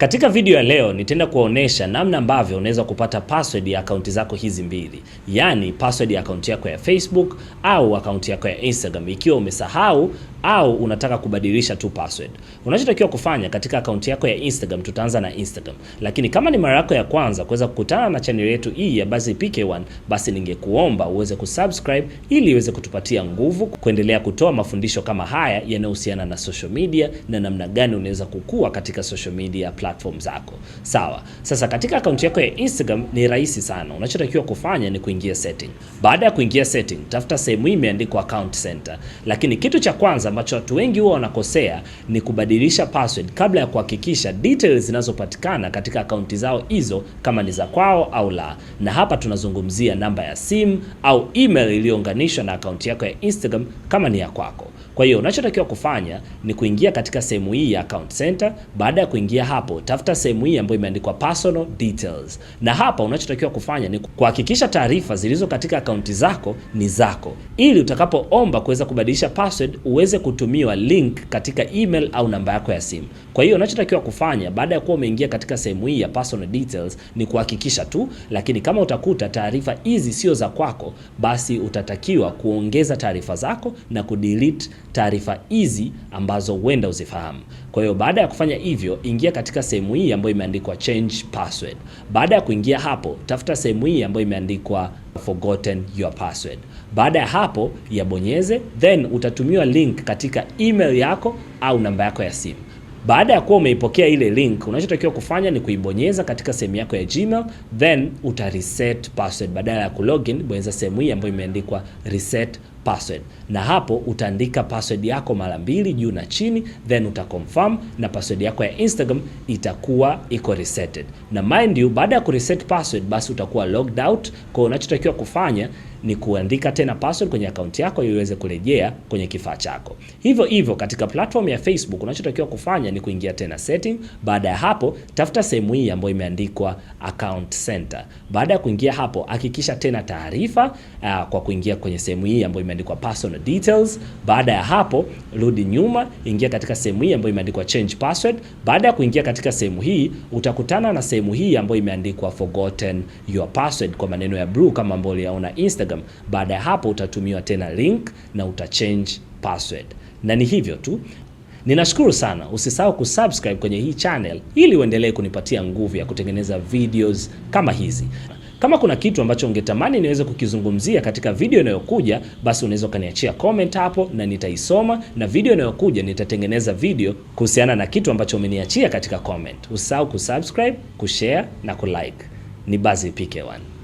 Katika video ya leo nitaenda kuonesha namna ambavyo unaweza kupata password ya akaunti zako hizi mbili. Yaani password ya akaunti yako ya Facebook au akaunti yako ya Instagram ikiwa umesahau au unataka kubadilisha tu password. Unachotakiwa kufanya katika akaunti yako ya Instagram, tutaanza na Instagram. Lakini kama ni mara yako ya kwanza kuweza kukutana na channel yetu hii ya Buzzy PK1, basi ningekuomba uweze kusubscribe ili iweze kutupatia nguvu kuendelea kutoa mafundisho kama haya yanayohusiana na social media na namna gani unaweza kukua katika social media platform zako. Sawa. Sasa katika akaunti yako ya Instagram ni rahisi sana. Unachotakiwa kufanya ni kuingia setting. Baada ya kuingia setting, tafuta sehemu hii imeandikwa account center. Lakini kitu cha kwanza ambacho watu wengi huwa wanakosea ni kubadilisha password kabla ya kuhakikisha details zinazopatikana katika akaunti zao hizo kama ni za kwao au la. Na hapa tunazungumzia namba ya simu au email iliyounganishwa na akaunti yako ya Instagram kama ni ya kwako. Kwa hiyo unachotakiwa kufanya ni kuingia katika sehemu hii ya account center. Baada ya kuingia hapo, tafuta sehemu hii ambayo imeandikwa personal details. Na hapa unachotakiwa kufanya ni kuhakikisha taarifa zilizo katika akaunti zako ni zako, ili utakapoomba kuweza kubadilisha password uweze kutumiwa link katika email au namba yako ya simu. Kwa hiyo unachotakiwa kufanya baada ya kuwa umeingia katika sehemu hii ya personal details ni kuhakikisha tu, lakini kama utakuta taarifa hizi sio za kwako, basi utatakiwa kuongeza taarifa zako na kudelete taarifa hizi ambazo huenda uzifahamu. Kwa hiyo baada ya kufanya hivyo, ingia katika sehemu hii ambayo imeandikwa change password. Baada ya kuingia hapo, tafuta sehemu hii ambayo imeandikwa forgotten your password. Baada ya hapo, yabonyeze, then utatumiwa link katika email yako au namba yako ya simu. Baada ya kuwa umeipokea ile link, unachotakiwa kufanya ni kuibonyeza katika sehemu yako ya Gmail, then uta reset password. Badala ya kulogin, bonyeza sehemu hii ambayo imeandikwa reset password. Na hapo utaandika password yako mara mbili juu na chini, then utaconfirm na password yako ya Instagram itakuwa iko resetted. Na mind you, baada ya kureset password basi utakuwa logged out. Kwa unachotakiwa kufanya ni kuandika tena password kwenye akaunti yako ili iweze kurejea kwenye kifaa chako. Hivyo hivyo katika platform ya Facebook unachotakiwa kufanya ni kuingia tena setting. Baada ya hapo, tafuta sehemu hii ambayo imeandikwa account center. Baada ya kuingia hapo, hakikisha tena taarifa kwa kuingia kwenye sehemu hii ambayo imeandikwa personal details. Baada ya hapo, rudi nyuma, ingia katika sehemu hii ambayo imeandikwa change password. Baada ya kuingia katika sehemu hii, utakutana na sehemu hii ambayo imeandikwa forgotten your password kwa maneno ya blue kama ambavyo uliona Instagram. Baada ya hapo utatumiwa tena link na utachange password. Na ni hivyo tu. Ninashukuru sana. Usisahau kusubscribe kwenye hii channel ili uendelee kunipatia nguvu ya kutengeneza videos kama hizi. Kama kuna kitu ambacho ungetamani niweze kukizungumzia katika video inayokuja, basi unaweza kaniachia comment hapo na nitaisoma, na video inayokuja nitatengeneza video kuhusiana na kitu ambacho umeniachia katika comment. Usisahau kusubscribe, kushare na kulike. Ni Buzzy PK1.